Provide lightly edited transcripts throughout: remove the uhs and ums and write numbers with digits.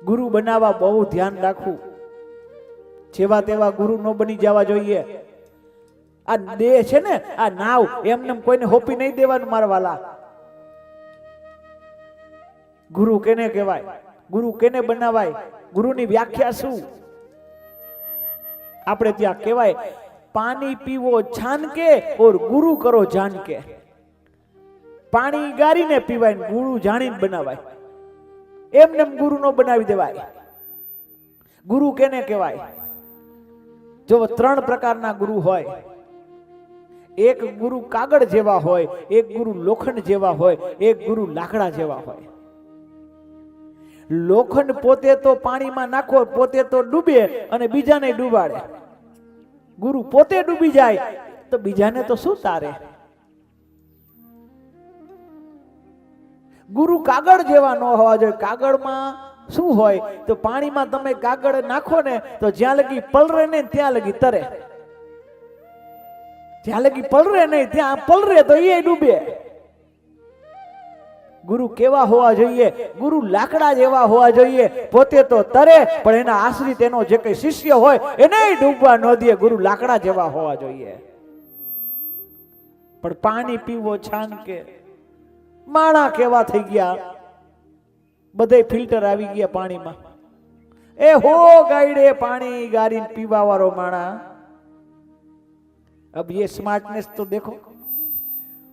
ગુરુ બનાવવા બહુ ધ્યાન રાખવું. જેવા તેવા ગુરુ ન બની જવા જોઈએ. આ દેહ છે ને, આ નાવ એમને કોઈને હોપી નહીં દેવાનું મારા વાલા. ગુરુ કેને કહેવાય? ગુરુ કેને બનાવાય? ગુરુની વ્યાખ્યા શું? આપણે ત્યાં કહેવાય પાણી પીવો છાન કે ઓર ગુરુ કરો જાન કે. પાણી ગારીને પીવાય, ગુરુ જાણીને બનાવાય. એમને ગુરુ નો બનાવી દેવાય. ગુરુ કેને કહેવાય? જો 3 પ્રકારના ગુરુ હોય. એક ગુરુ કાગળ જેવા હોય, એક ગુરુ લોખંડ જેવા હોય, એક ગુરુ લાકડા જેવા હોય. લોખંડ પોતે તો પાણીમાં નાખો, પોતે તો ડૂબે અને બીજાને ડૂબાડે. ગુરુ પોતે ડૂબી જાય તો બીજાને તો શું તારે? ગુરુ કાગળ જેવા ન હોવા જોઈએ. કાગળમાં શું હોય તો પાણીમાં તમે કાગળ નાખો ને તો જ્યાં લગી પલરે ને ત્યાં લગી તરે, જ્યાં લગી પલરે નહીં ત્યાં પલરે તો એ ડૂબે. ગુરુ કેવા હોવા જોઈએ? ગુરુ લાકડા જેવા હોવા જોઈએ. પોતે તો તરે પણ એના આશ્રિત એનો જે કઈ શિષ્ય હોય એને ડૂબવા ન દે. ગુરુ લાકડા જેવા હોવા જોઈએ. પણ પાણી પીવો છાન કે. માણા કેવા થઈ ગયા, બધે ફિલ્ટર આવી ગયા પાણીમાં. એ હો ગાઈડે પાણી ગારીને પીવા વાળો માણા. अब ये स्मार्टनेस तो देखो,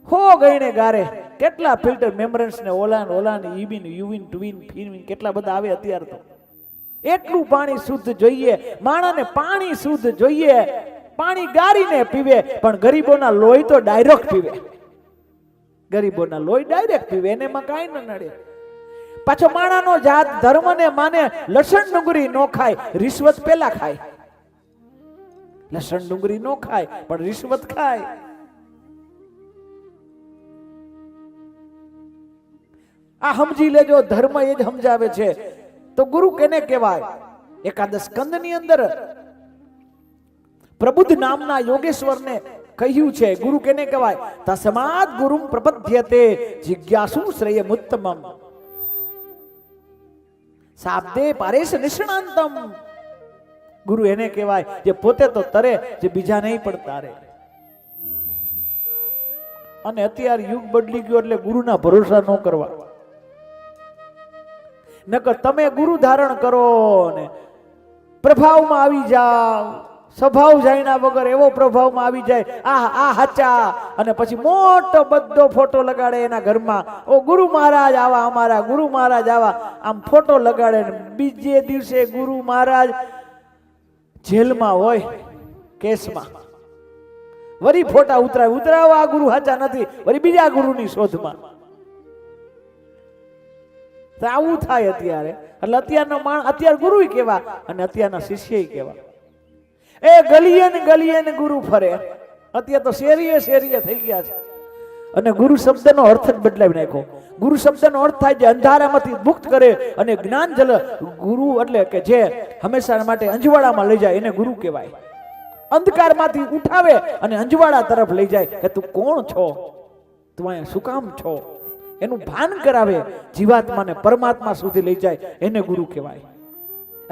हो ગઈને ગારે કેટલા ફિલ્ટર મેમ્બ્રેન્સ ને ઓલાન ઈબીન યુવિન ટુવિન ફિનવિન કેટલા બધા આવે અત્યારે. તો એટલું પાણી શુદ્ધ જોઈએ. માણાને પાણી શુદ્ધ જોઈએ. પાણી ગારીને પીવે, પણ ગરીબોના લોહી તો ડાયરેક્ટ પીવે. ગરીબોના લોહી ડાયરેક્ટ પીવે, એનેમાં કાંઈ ન નડે. પાછો માણાનો જાત ધર્મને માને. લસણ ડુંગળી નો ખાય, રિશ્વત પેલા ખાય. લસણ ડુંગળી નો ખાય પણ રિશ્વત ખાય. આ સમજી લેજો, ધર્મ એ જ સમજાવે છે. તો ગુરુ કેને કહેવાય? એકાદશ સ્કંદ ની અંદર પ્રબુદ્ધ નામના યોગેશ્વરને કહ્યું છે ગુરુ કેને કહેવાય? તસ્માદ ગુરુમ પ્રપદ્યતે જિજ્ઞાસુ શ્રેયમુત્તમમ શાબ્દે પારેશ નિષ્ણાંતમ. ગુરુ એને કહેવાય જે પોતે તો તરે, જે બીજા નહીં પણ તારે. અને અત્યારે યુગ બદલી ગયો એટલે ગુરુના ભરોસા ન કરવા. નકર તમે ગુરુ ધારણ કરો ને પ્રભાવમાં આવી જાવ, સ્વભાવ જાણ્યા વગર એવો પ્રભાવમાં આવી જાય, આ હાચા, અને પછી મોટો બધો ફોટો લગાડે એના ઘરમાં. ઓ ગુરુ મહારાજ આવા, અમારા ગુરુ મહારાજ આવા, આમ ફોટો લગાડે. બીજે દિવસે ગુરુ મહારાજ જેલમાં હોય, કેસમાં. વળી ફોટા ઉતરાવો આ ગુરુ હાચા નથી, વળી બીજા ગુરુની શોધમાં. આવું થાય અત્યારે. એટલે અત્યારનો માણસ અત્યારે ગુરુ કેવા અને અત્યારના શિષ્ય કેવા. એ ગલીએ ને ગુરુ ફરે. અત્યારે તો શેરીએ થઈ ગયા છે. અને ગુરુ શબ્દનો અર્થ જ બદલાવી નાખ્યો. ગુરુ શબ્દનો અર્થ થાય જે અંધારામાંથી મુક્ત કરે અને જ્ઞાન જલ. ગુરુ એટલે કે જે હંમેશા માટે અંજવાડામાં લઈ જાય એને ગુરુ કહેવાય. અંધકારમાંથી ઉઠાવે અને અંજવાડા તરફ લઈ જાય કે તું કોણ છો, તું અહીંયા શું કામ છો, એનું ભાન કરાવે. જીવાત્માને પરમાત્મા સુધી લઈ જાય એને ગુરુ કહેવાય.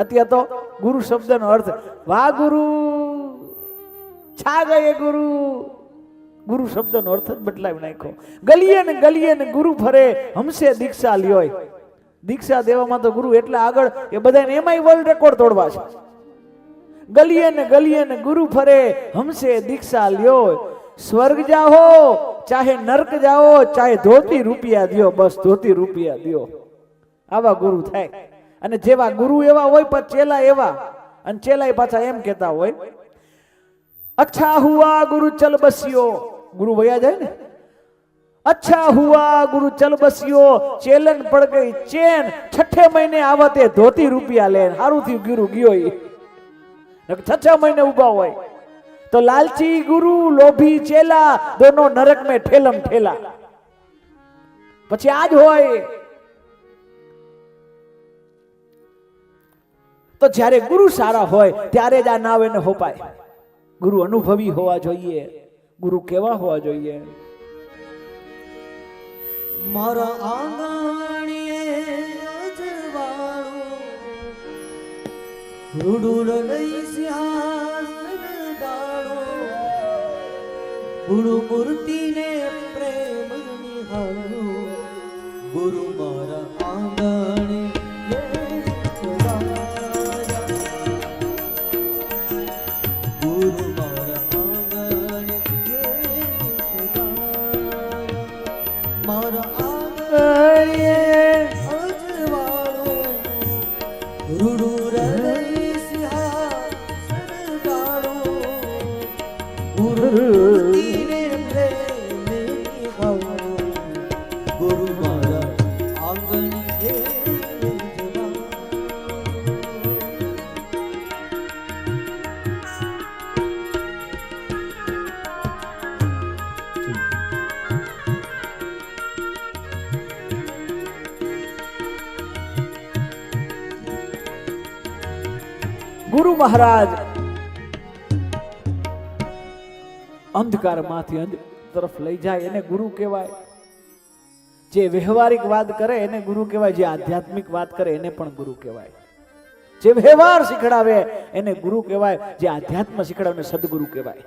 અત્યારે તો ગુરુ શબ્દનો અર્થ વાહ ગુરુ છા ગયે ગુરુ. ગુરુ શબ્દનો અર્થ જ બદલાવી નાખ્યો. ગલીએ ને ગુરુ ફરે, હમસે દીક્ષા લ્યો. દીક્ષા દેવામાં તો ગુરુ એટલે આગળ, એ બધાને એમાંય વર્લ્ડ રેકોર્ડ તોડવા છે. ગલીએ ને ગુરુ ફરે, હમસે દીક્ષા લ્યો. સ્વર્ગ જાઓ ચાહે નર્ક જાઓ, ચાહે ધોતી રૂપિયા દિયો, બસ ધોતી રૂપિયા દિયો. આવા ગુરુ થાય. અને જેવા ગુરુ એવા હોય પણ ચેલા એવા. અને ચેલા પાછા એમ કહેતા હોય, અચ્છા હુઆ ગુરુ ચલ બસ્યો. ગુરુ વયા જાય ને, અચ્છા હુઆ ગુરુ ચલ બસ્યો, ચેલન પડ ગઈ ચેન, 6 મહિને આવતે ધોતી રૂપિયા લે. સારું થયું ગુરુ ગયો. 6 મહિને ઉભા હોય તો લાલચી ગુરુ લોભી ચેલા दोनों नरक में ठेलम ठेला. પછી આજ હોય તો જ્યારે ગુરુ સારા હોય ત્યારે જ આ નાવ એને હોપાય. ગુરુ અનુભવી હોવા જોઈએ. ગુરુ કેવા હોવા જોઈએ? મારા આંગણીએ અજવાળો રૂડુર લઈ સિંહાસન ડાળો ગુરુ મૂર્તિને પ્રેમ નિહાળો ગુરુ મારા આંગણે ગુરુ મારા આંગણે મારા આંગણે અજવાળો રૂડુર લઈ સિંહાસન ડાળો ગુરુ મૂર્તિને પ્રેમ નિહાળો ગુરુ મારા આંગણે ગુરુ મહારાજ અંધકારમાંથી અંધ તરફ લઈ જાય એને ગુરુ કહેવાય. જે વ્યવહારિક વાત કરે એને ગુરુ કહેવાય, જે આધ્યાત્મિક વાત કરે એને પણ ગુરુ કહેવાય. જે વ્યવહાર શીખડાવે એને ગુરુ કહેવાય, જે આધ્યાત્મ શીખડાવે સદગુરુ કહેવાય.